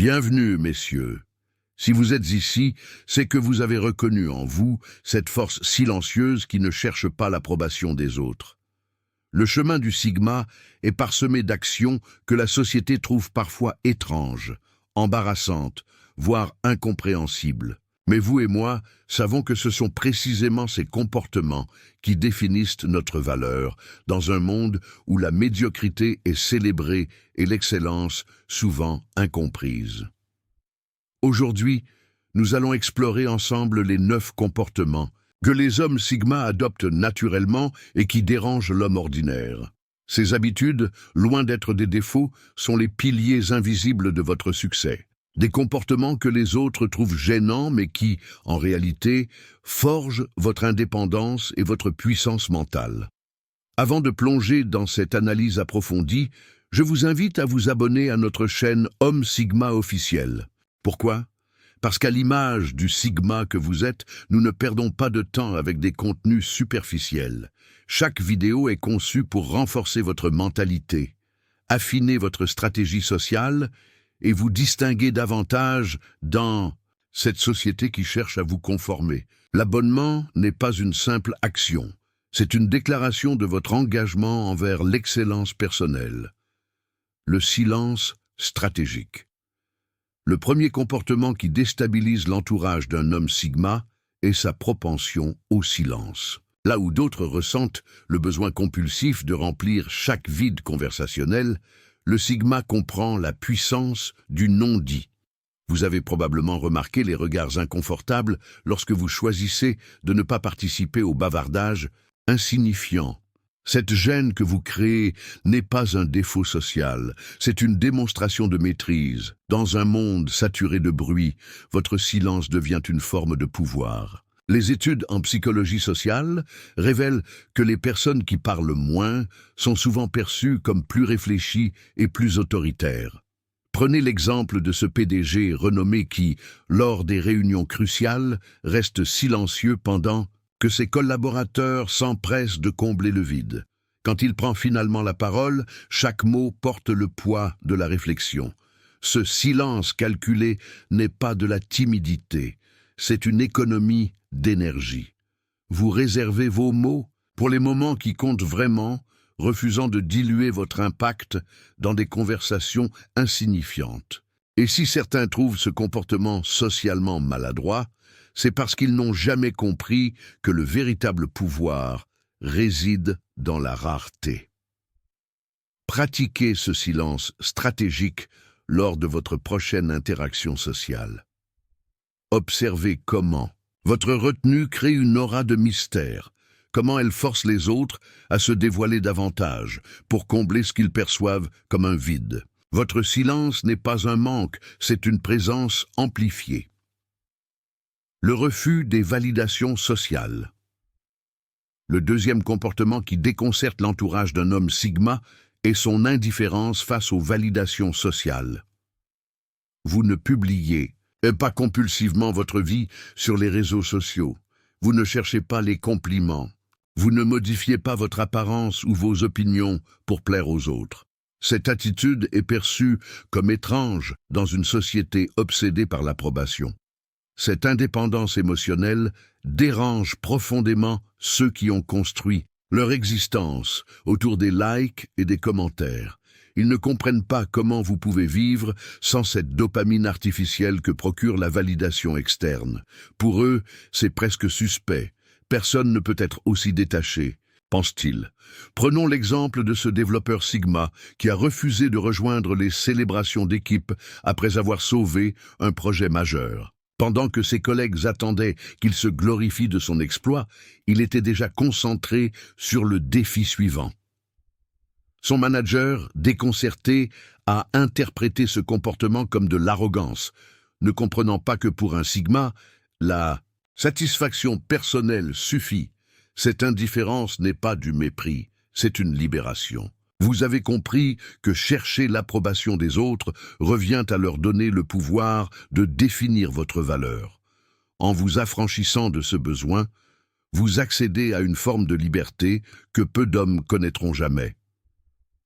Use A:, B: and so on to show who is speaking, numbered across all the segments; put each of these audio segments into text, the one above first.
A: Bienvenue, messieurs. Si vous êtes ici, c'est que vous avez reconnu en vous cette force silencieuse qui ne cherche pas l'approbation des autres. Le chemin du Sigma est parsemé d'actions que la société trouve parfois étranges, embarrassantes, voire incompréhensibles. Mais vous et moi savons que ce sont précisément ces comportements qui définissent notre valeur dans un monde où la médiocrité est célébrée et l'excellence souvent incomprise. Aujourd'hui, nous allons explorer ensemble les 9 comportements que les hommes Sigma adoptent naturellement et qui dérangent l'homme ordinaire. Ces habitudes, loin d'être des défauts, sont les piliers invisibles de votre succès. Des comportements que les autres trouvent gênants mais qui, en réalité, forgent votre indépendance et votre puissance mentale. Avant de plonger dans cette analyse approfondie, je vous invite à vous abonner à notre chaîne Homme Sigma officiel. Pourquoi ? Parce qu'à l'image du Sigma que vous êtes, nous ne perdons pas de temps avec des contenus superficiels. Chaque vidéo est conçue pour renforcer votre mentalité, affiner votre stratégie sociale et vous distinguer davantage dans cette société qui cherche à vous conformer. L'abonnement n'est pas une simple action, c'est une déclaration de votre engagement envers l'excellence personnelle. Le silence stratégique. Le premier comportement qui déstabilise l'entourage d'un homme Sigma est sa propension au silence. Là où d'autres ressentent le besoin compulsif de remplir chaque vide conversationnel, le Sigma comprend la puissance du non-dit. Vous avez probablement remarqué les regards inconfortables lorsque vous choisissez de ne pas participer au bavardage insignifiant. Cette gêne que vous créez n'est pas un défaut social, c'est une démonstration de maîtrise. Dans un monde saturé de bruit, votre silence devient une forme de pouvoir. Les études en psychologie sociale révèlent que les personnes qui parlent moins sont souvent perçues comme plus réfléchies et plus autoritaires. Prenez l'exemple de ce PDG renommé qui, lors des réunions cruciales, reste silencieux pendant que ses collaborateurs s'empressent de combler le vide. Quand il prend finalement la parole, chaque mot porte le poids de la réflexion. Ce silence calculé n'est pas de la timidité, c'est une économie d'énergie. Vous réservez vos mots pour les moments qui comptent vraiment, refusant de diluer votre impact dans des conversations insignifiantes. Et si certains trouvent ce comportement socialement maladroit, c'est parce qu'ils n'ont jamais compris que le véritable pouvoir réside dans la rareté. Pratiquez ce silence stratégique lors de votre prochaine interaction sociale. Observez comment votre retenue crée une aura de mystère, comment elle force les autres à se dévoiler davantage pour combler ce qu'ils perçoivent comme un vide. Votre silence n'est pas un manque, c'est une présence amplifiée. Le refus des validations sociales. Le deuxième comportement qui déconcerte l'entourage d'un homme Sigma est son indifférence face aux validations sociales. Vous ne publiez pas compulsivement votre vie sur les réseaux sociaux. Vous ne cherchez pas les compliments. Vous ne modifiez pas votre apparence ou vos opinions pour plaire aux autres. Cette attitude est perçue comme étrange dans une société obsédée par l'approbation. Cette indépendance émotionnelle dérange profondément ceux qui ont construit leur existence autour des likes et des commentaires. Ils ne comprennent pas comment vous pouvez vivre sans cette dopamine artificielle que procure la validation externe. Pour eux, c'est presque suspect. Personne ne peut être aussi détaché, pense-t-il. Prenons l'exemple de ce développeur Sigma qui a refusé de rejoindre les célébrations d'équipe après avoir sauvé un projet majeur. Pendant que ses collègues attendaient qu'il se glorifie de son exploit, il était déjà concentré sur le défi suivant. Son manager, déconcerté, a interprété ce comportement comme de l'arrogance, ne comprenant pas que pour un Sigma, la satisfaction personnelle suffit. Cette indifférence n'est pas du mépris, c'est une libération. Vous avez compris que chercher l'approbation des autres revient à leur donner le pouvoir de définir votre valeur. En vous affranchissant de ce besoin, vous accédez à une forme de liberté que peu d'hommes connaîtront jamais.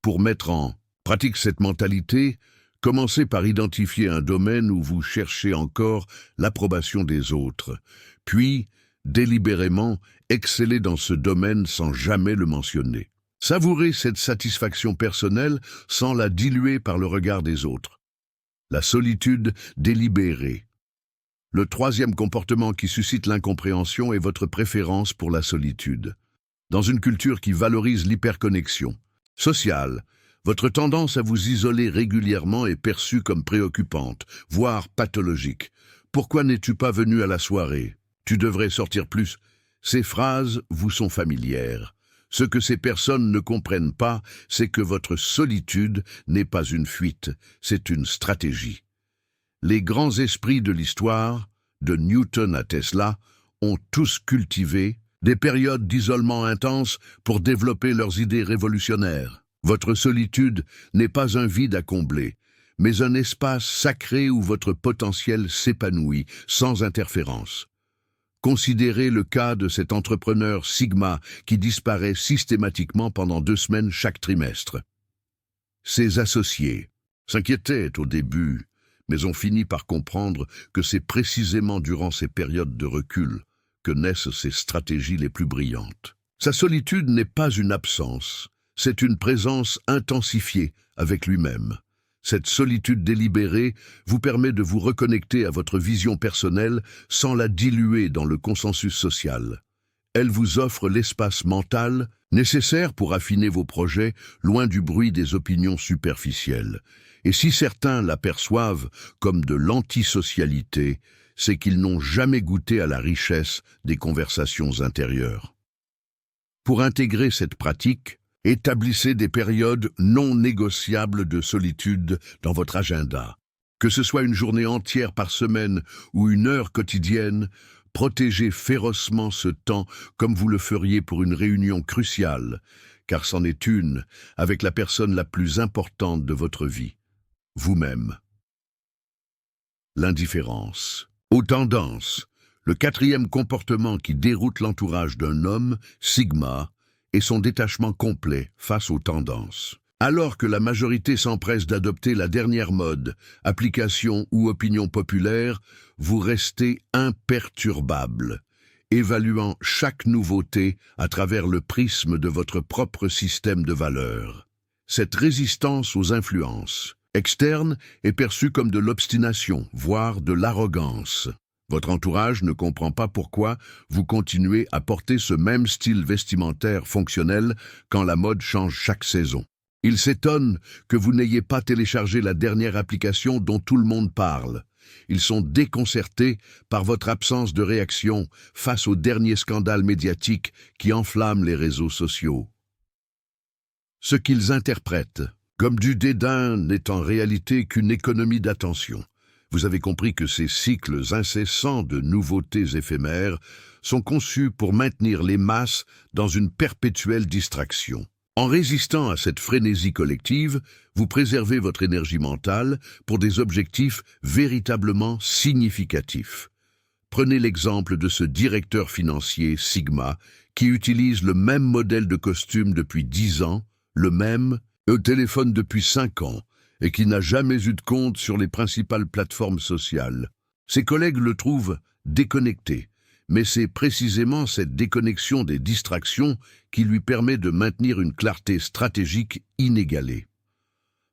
A: Pour mettre en pratique cette mentalité, Commencez par identifier un domaine où vous cherchez encore l'approbation des autres, puis, délibérément, excellez dans ce domaine sans jamais le mentionner. Savourez cette satisfaction personnelle sans la diluer par le regard des autres. La solitude délibérée. Le troisième comportement qui suscite l'incompréhension est votre préférence pour la solitude. Dans une culture qui valorise l'hyperconnexion sociale, votre tendance à vous isoler régulièrement est perçue comme préoccupante, voire pathologique. Pourquoi n'es-tu pas venu à la soirée? Tu devrais sortir plus. Ces phrases vous sont familières. Ce que ces personnes ne comprennent pas, c'est que votre solitude n'est pas une fuite, c'est une stratégie. Les grands esprits de l'histoire, de Newton à Tesla, ont tous cultivé des périodes d'isolement intense pour développer leurs idées révolutionnaires. Votre solitude n'est pas un vide à combler, mais un espace sacré où votre potentiel s'épanouit sans interférence. Considérez le cas de cet entrepreneur Sigma qui disparaît systématiquement pendant 2 semaines chaque trimestre. Ses associés s'inquiétaient au début, mais ont fini par comprendre que c'est précisément durant ces périodes de recul que naissent ses stratégies les plus brillantes. Sa solitude n'est pas une absence, c'est une présence intensifiée avec lui-même. Cette solitude délibérée vous permet de vous reconnecter à votre vision personnelle sans la diluer dans le consensus social. Elle vous offre l'espace mental nécessaire pour affiner vos projets loin du bruit des opinions superficielles. Et si certains l'aperçoivent comme de l'antisocialité, c'est qu'ils n'ont jamais goûté à la richesse des conversations intérieures. Pour intégrer cette pratique, établissez des périodes non négociables de solitude dans votre agenda. Que ce soit une journée entière par semaine ou une heure quotidienne, protégez férocement ce temps comme vous le feriez pour une réunion cruciale, car c'en est une avec la personne la plus importante de votre vie, vous-même. L'indifférence. Aux tendances, le quatrième comportement qui déroute l'entourage d'un homme, Sigma, et son détachement complet face aux tendances. Alors que la majorité s'empresse d'adopter la dernière mode, application ou opinion populaire, vous restez imperturbable, évaluant chaque nouveauté à travers le prisme de votre propre système de valeurs. Cette résistance aux influences externes est perçue comme de l'obstination, voire de l'arrogance. Votre entourage ne comprend pas pourquoi vous continuez à porter ce même style vestimentaire fonctionnel quand la mode change chaque saison. Il s'étonne que vous n'ayez pas téléchargé la dernière application dont tout le monde parle. Ils sont déconcertés par votre absence de réaction face aux derniers scandales médiatiques qui enflamment les réseaux sociaux. Ce qu'ils interprètent comme du dédain n'est en réalité qu'une économie d'attention. Vous avez compris que ces cycles incessants de nouveautés éphémères sont conçus pour maintenir les masses dans une perpétuelle distraction. En résistant à cette frénésie collective, vous préservez votre énergie mentale pour des objectifs véritablement significatifs. Prenez l'exemple de ce directeur financier Sigma qui utilise le même modèle de costume depuis 10 ans, le même téléphone depuis 5 ans, et qui n'a jamais eu de compte sur les principales plateformes sociales. Ses collègues le trouvent déconnecté, mais c'est précisément cette déconnexion des distractions qui lui permet de maintenir une clarté stratégique inégalée.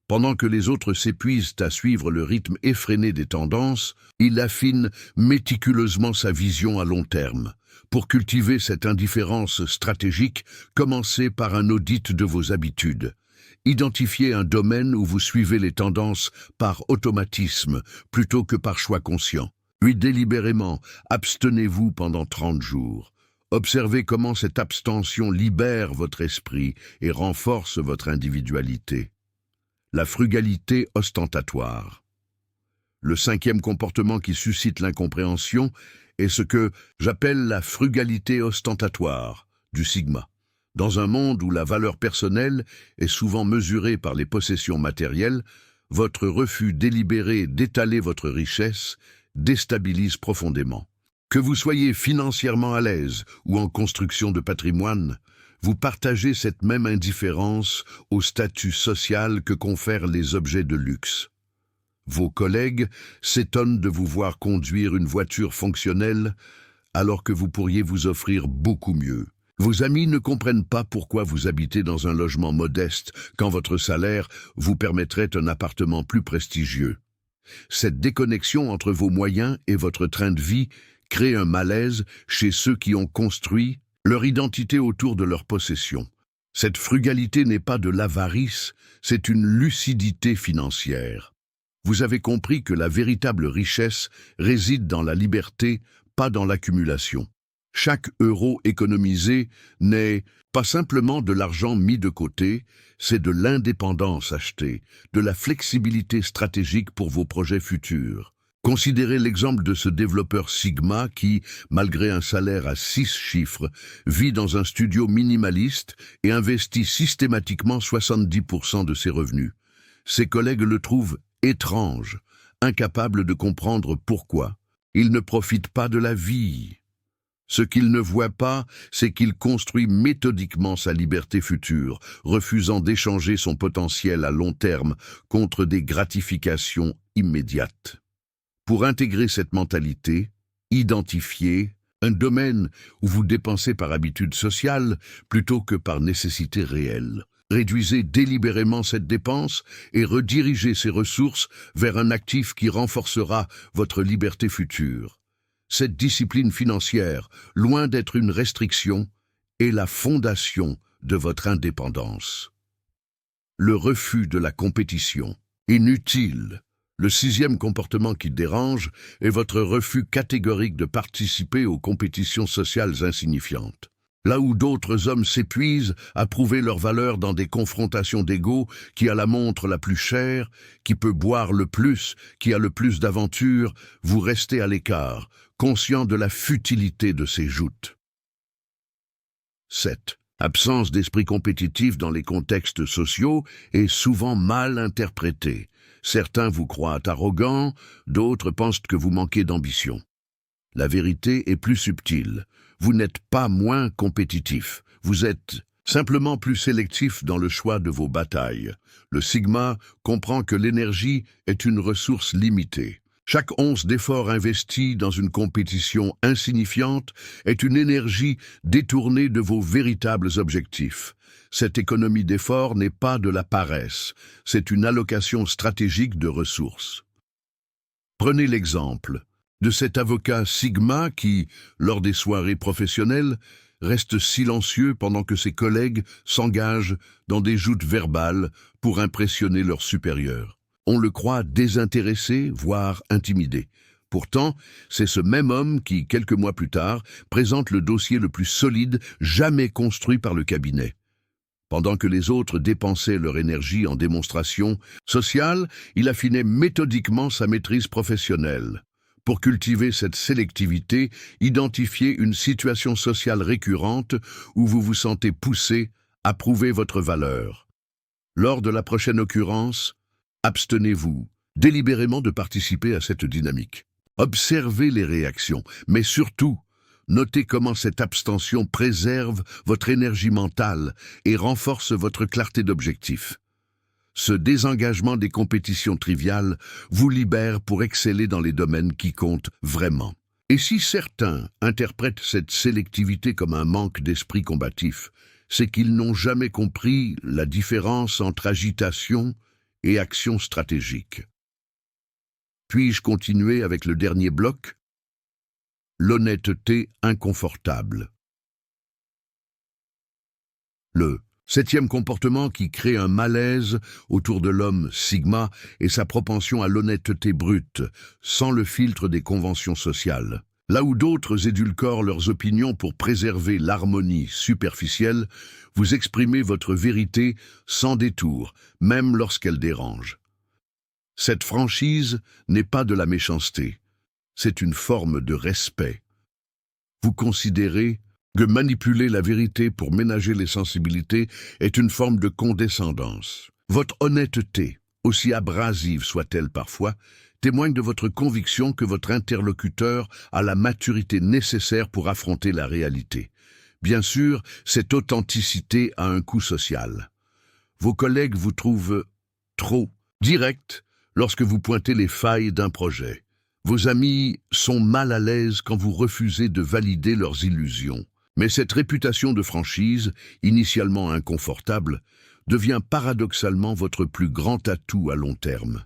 A: Pendant que les autres s'épuisent à suivre le rythme effréné des tendances, il affine méticuleusement sa vision à long terme. Pour cultiver cette indifférence stratégique, commencez par un audit de vos habitudes. Identifiez un domaine où vous suivez les tendances par automatisme plutôt que par choix conscient. Puis délibérément, abstenez-vous pendant 30 jours. Observez comment cette abstention libère votre esprit et renforce votre individualité. La frugalité ostentatoire. Le 5e comportement qui suscite l'incompréhension est ce que j'appelle la frugalité ostentatoire du Sigma. Dans un monde où la valeur personnelle est souvent mesurée par les possessions matérielles, votre refus délibéré d'étaler votre richesse déstabilise profondément. Que vous soyez financièrement à l'aise ou en construction de patrimoine, vous partagez cette même indifférence au statut social que confèrent les objets de luxe. Vos collègues s'étonnent de vous voir conduire une voiture fonctionnelle alors que vous pourriez vous offrir beaucoup mieux. Vos amis ne comprennent pas pourquoi vous habitez dans un logement modeste quand votre salaire vous permettrait un appartement plus prestigieux. Cette déconnexion entre vos moyens et votre train de vie crée un malaise chez ceux qui ont construit leur identité autour de leur possession. Cette frugalité n'est pas de l'avarice, c'est une lucidité financière. Vous avez compris que la véritable richesse réside dans la liberté, pas dans l'accumulation. Chaque euro économisé n'est pas simplement de l'argent mis de côté, c'est de l'indépendance achetée, de la flexibilité stratégique pour vos projets futurs. Considérez l'exemple de ce développeur Sigma qui, malgré un salaire à 6 chiffres, vit dans un studio minimaliste et investit systématiquement 70% de ses revenus. Ses collègues le trouvent étrange, incapable de comprendre pourquoi. Il ne profite pas de la vie. Ce qu'il ne voit pas, c'est qu'il construit méthodiquement sa liberté future, refusant d'échanger son potentiel à long terme contre des gratifications immédiates. Pour intégrer cette mentalité, identifiez un domaine où vous dépensez par habitude sociale plutôt que par nécessité réelle. Réduisez délibérément cette dépense et redirigez ces ressources vers un actif qui renforcera votre liberté future. Cette discipline financière, loin d'être une restriction, est la fondation de votre indépendance. Le refus de la compétition. Inutile. Le 6e comportement qui dérange est votre refus catégorique de participer aux compétitions sociales insignifiantes. Là où d'autres hommes s'épuisent à prouver leur valeur dans des confrontations d'ego, qui a la montre la plus chère, qui peut boire le plus, qui a le plus d'aventures, vous restez à l'écart, conscient de la futilité de ces joutes. 7. Absence d'esprit compétitif dans les contextes sociaux est souvent mal interprétée. Certains vous croient arrogant, d'autres pensent que vous manquez d'ambition. La vérité est plus subtile. Vous n'êtes pas moins compétitif. Vous êtes simplement plus sélectif dans le choix de vos batailles. Le Sigma comprend que l'énergie est une ressource limitée. Chaque once d'effort investi dans une compétition insignifiante est une énergie détournée de vos véritables objectifs. Cette économie d'effort n'est pas de la paresse, c'est une allocation stratégique de ressources. Prenez l'exemple de cet avocat Sigma qui, lors des soirées professionnelles, reste silencieux pendant que ses collègues s'engagent dans des joutes verbales pour impressionner leurs supérieurs. On le croit désintéressé, voire intimidé. Pourtant, c'est ce même homme qui, quelques mois plus tard, présente le dossier le plus solide jamais construit par le cabinet. Pendant que les autres dépensaient leur énergie en démonstration sociale, il affinait méthodiquement sa maîtrise professionnelle. Pour cultiver cette sélectivité, identifiez une situation sociale récurrente où vous vous sentez poussé à prouver votre valeur. Lors de la prochaine occurrence, abstenez-vous délibérément de participer à cette dynamique. Observez les réactions, mais surtout, notez comment cette abstention préserve votre énergie mentale et renforce votre clarté d'objectif. Ce désengagement des compétitions triviales vous libère pour exceller dans les domaines qui comptent vraiment. Et si certains interprètent cette sélectivité comme un manque d'esprit combatif, c'est qu'ils n'ont jamais compris la différence entre agitation et action stratégique. Puis-je continuer avec le dernier bloc? L'honnêteté inconfortable. Le 7e comportement qui crée un malaise autour de l'homme Sigma est sa propension à l'honnêteté brute, sans le filtre des conventions sociales. Là où d'autres édulcorent leurs opinions pour préserver l'harmonie superficielle, vous exprimez votre vérité sans détour, même lorsqu'elle dérange. Cette franchise n'est pas de la méchanceté, c'est une forme de respect. Vous considérez que manipuler la vérité pour ménager les sensibilités est une forme de condescendance. Votre honnêteté, aussi abrasive soit-elle parfois, témoigne de votre conviction que votre interlocuteur a la maturité nécessaire pour affronter la réalité. Bien sûr, cette authenticité a un coût social. Vos collègues vous trouvent trop direct, lorsque vous pointez les failles d'un projet. Vos amis sont mal à l'aise quand vous refusez de valider leurs illusions. Mais cette réputation de franchise, initialement inconfortable, devient paradoxalement votre plus grand atout à long terme.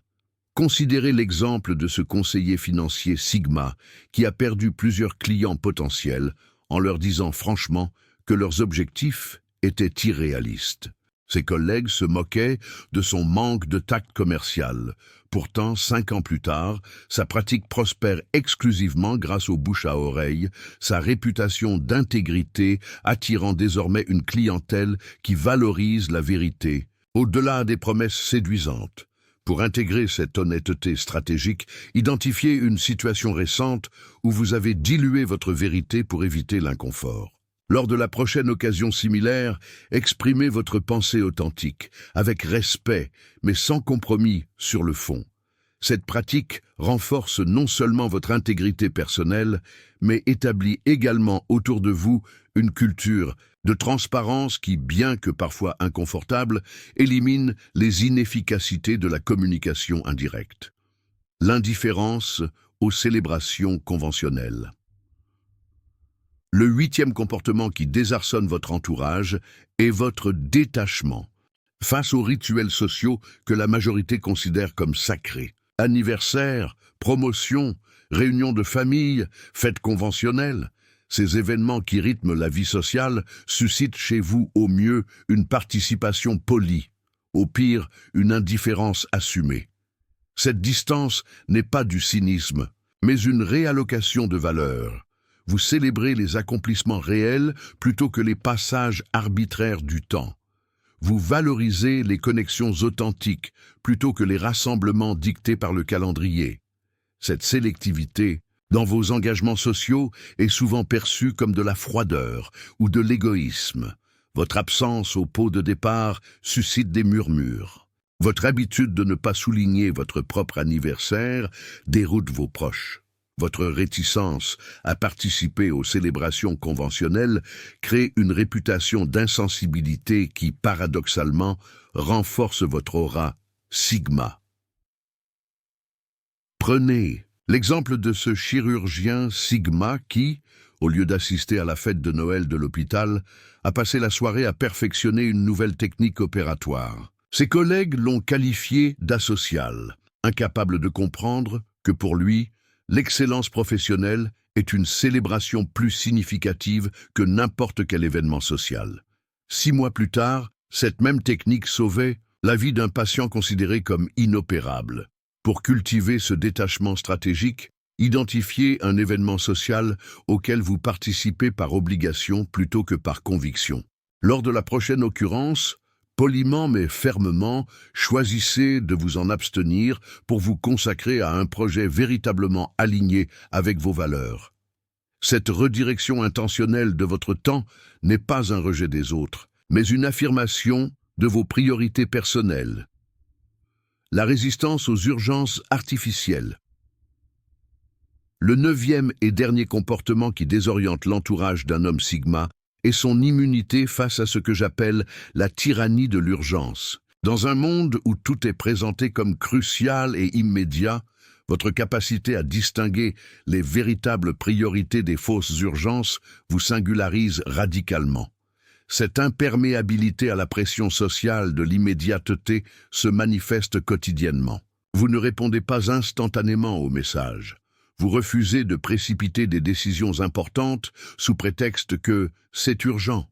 A: Considérez l'exemple de ce conseiller financier Sigma qui a perdu plusieurs clients potentiels en leur disant franchement que leurs objectifs étaient irréalistes. Ses collègues se moquaient de son manque de tact commercial. Pourtant, 5 ans plus tard, sa pratique prospère exclusivement grâce au bouche à oreille, sa réputation d'intégrité attirant désormais une clientèle qui valorise la vérité, au-delà des promesses séduisantes. Pour intégrer cette honnêteté stratégique, identifiez une situation récente où vous avez dilué votre vérité pour éviter l'inconfort. Lors de la prochaine occasion similaire, exprimez votre pensée authentique, avec respect, mais sans compromis sur le fond. Cette pratique renforce non seulement votre intégrité personnelle, mais établit également autour de vous une culture de transparence qui, bien que parfois inconfortable, élimine les inefficacités de la communication indirecte. L'indifférence aux célébrations conventionnelles. Le 8e comportement qui désarçonne votre entourage est votre détachement face aux rituels sociaux que la majorité considère comme sacrés. Anniversaires, promotions, réunions de famille, fêtes conventionnelles. Ces événements qui rythment la vie sociale suscitent chez vous au mieux une participation polie, au pire une indifférence assumée. Cette distance n'est pas du cynisme, mais une réallocation de valeurs. Vous célébrez les accomplissements réels plutôt que les passages arbitraires du temps. Vous valorisez les connexions authentiques plutôt que les rassemblements dictés par le calendrier. Cette sélectivité dans vos engagements sociaux est souvent perçue comme de la froideur ou de l'égoïsme. Votre absence au pot de départ suscite des murmures. Votre habitude de ne pas souligner votre propre anniversaire déroute vos proches. Votre réticence à participer aux célébrations conventionnelles crée une réputation d'insensibilité qui, paradoxalement, renforce votre aura Sigma. Prenez l'exemple de ce chirurgien Sigma qui, au lieu d'assister à la fête de Noël de l'hôpital, a passé la soirée à perfectionner une nouvelle technique opératoire. Ses collègues l'ont qualifié d'asocial, incapable de comprendre que pour lui, l'excellence professionnelle est une célébration plus significative que n'importe quel événement social. 6 mois plus tard, cette même technique sauvait la vie d'un patient considéré comme inopérable. Pour cultiver ce détachement stratégique, identifiez un événement social auquel vous participez par obligation plutôt que par conviction. Lors de la prochaine occurrence, poliment mais fermement, choisissez de vous en abstenir pour vous consacrer à un projet véritablement aligné avec vos valeurs. Cette redirection intentionnelle de votre temps n'est pas un rejet des autres, mais une affirmation de vos priorités personnelles. La résistance aux urgences artificielles. Le 9e et dernier comportement qui désoriente l'entourage d'un homme Sigma et son immunité face à ce que j'appelle la tyrannie de l'urgence. Dans un monde où tout est présenté comme crucial et immédiat, votre capacité à distinguer les véritables priorités des fausses urgences vous singularise radicalement. Cette imperméabilité à la pression sociale de l'immédiateté se manifeste quotidiennement. Vous ne répondez pas instantanément aux messages. Vous refusez de précipiter des décisions importantes sous prétexte que c'est urgent.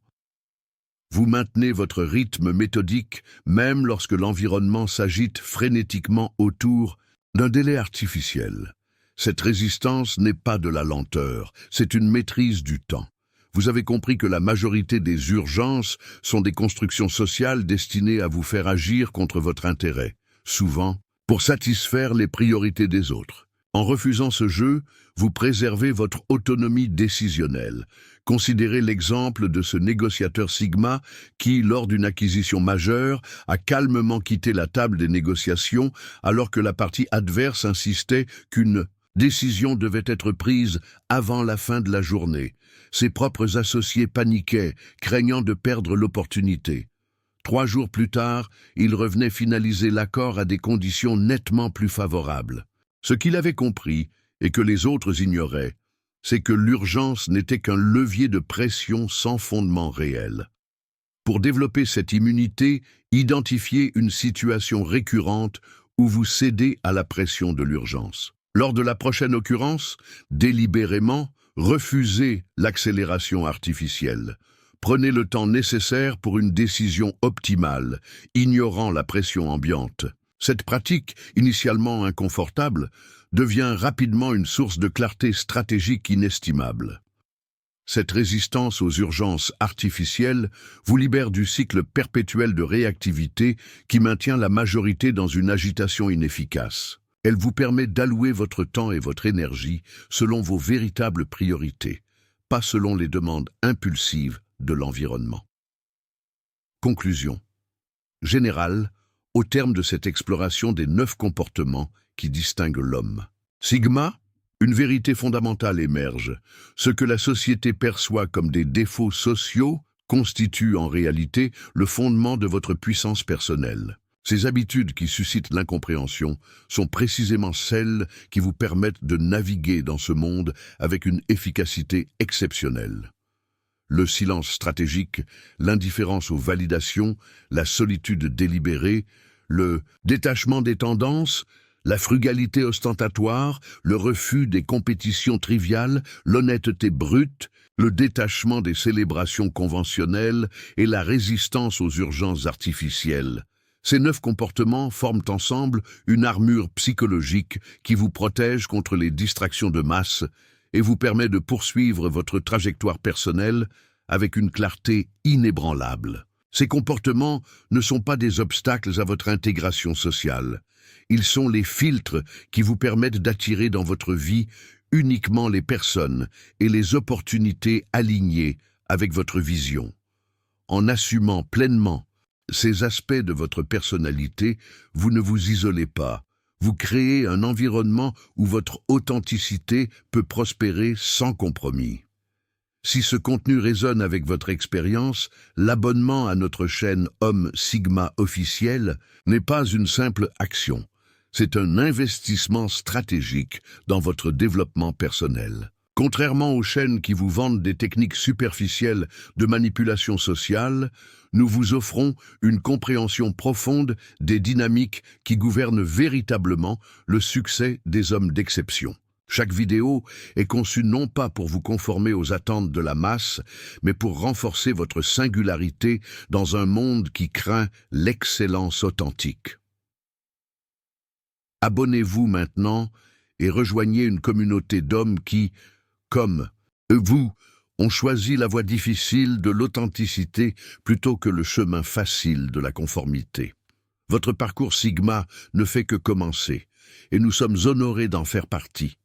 A: Vous maintenez votre rythme méthodique même lorsque l'environnement s'agite frénétiquement autour d'un délai artificiel. Cette résistance n'est pas de la lenteur, c'est une maîtrise du temps. Vous avez compris que la majorité des urgences sont des constructions sociales destinées à vous faire agir contre votre intérêt, souvent pour satisfaire les priorités des autres. En refusant ce jeu, vous préservez votre autonomie décisionnelle. Considérez l'exemple de ce négociateur Sigma qui, lors d'une acquisition majeure, a calmement quitté la table des négociations alors que la partie adverse insistait qu'une décision devait être prise avant la fin de la journée. Ses propres associés paniquaient, craignant de perdre l'opportunité. 3 jours plus tard, il revenait finaliser l'accord à des conditions nettement plus favorables. Ce qu'il avait compris, et que les autres ignoraient, c'est que l'urgence n'était qu'un levier de pression sans fondement réel. Pour développer cette immunité, identifiez une situation récurrente où vous cédez à la pression de l'urgence. Lors de la prochaine occurrence, délibérément, refusez l'accélération artificielle. Prenez le temps nécessaire pour une décision optimale, ignorant la pression ambiante. Cette pratique, initialement inconfortable, devient rapidement une source de clarté stratégique inestimable. Cette résistance aux urgences artificielles vous libère du cycle perpétuel de réactivité qui maintient la majorité dans une agitation inefficace. Elle vous permet d'allouer votre temps et votre énergie selon vos véritables priorités, pas selon les demandes impulsives de l'environnement. Conclusion générale, au terme de cette exploration des 9 comportements qui distinguent l'homme. Sigma, une vérité fondamentale émerge. Ce que la société perçoit comme des défauts sociaux constitue en réalité le fondement de votre puissance personnelle. Ces habitudes qui suscitent l'incompréhension sont précisément celles qui vous permettent de naviguer dans ce monde avec une efficacité exceptionnelle. Le silence stratégique, l'indifférence aux validations, la solitude délibérée, le détachement des tendances, la frugalité ostentatoire, le refus des compétitions triviales, l'honnêteté brute, le détachement des célébrations conventionnelles et la résistance aux urgences artificielles. Ces 9 comportements forment ensemble une armure psychologique qui vous protège contre les distractions de masse et vous permet de poursuivre votre trajectoire personnelle avec une clarté inébranlable. Ces comportements ne sont pas des obstacles à votre intégration sociale. Ils sont les filtres qui vous permettent d'attirer dans votre vie uniquement les personnes et les opportunités alignées avec votre vision. En assumant pleinement ces aspects de votre personnalité, vous ne vous isolez pas. Vous créez un environnement où votre authenticité peut prospérer sans compromis. Si ce contenu résonne avec votre expérience, l'abonnement à notre chaîne Homme Sigma officielle n'est pas une simple action. C'est un investissement stratégique dans votre développement personnel. Contrairement aux chaînes qui vous vendent des techniques superficielles de manipulation sociale, nous vous offrons une compréhension profonde des dynamiques qui gouvernent véritablement le succès des hommes d'exception. Chaque vidéo est conçue non pas pour vous conformer aux attentes de la masse, mais pour renforcer votre singularité dans un monde qui craint l'excellence authentique. Abonnez-vous maintenant et rejoignez une communauté d'hommes qui, comme vous, ont choisi la voie difficile de l'authenticité plutôt que le chemin facile de la conformité. Votre parcours Sigma ne fait que commencer, et nous sommes honorés d'en faire partie.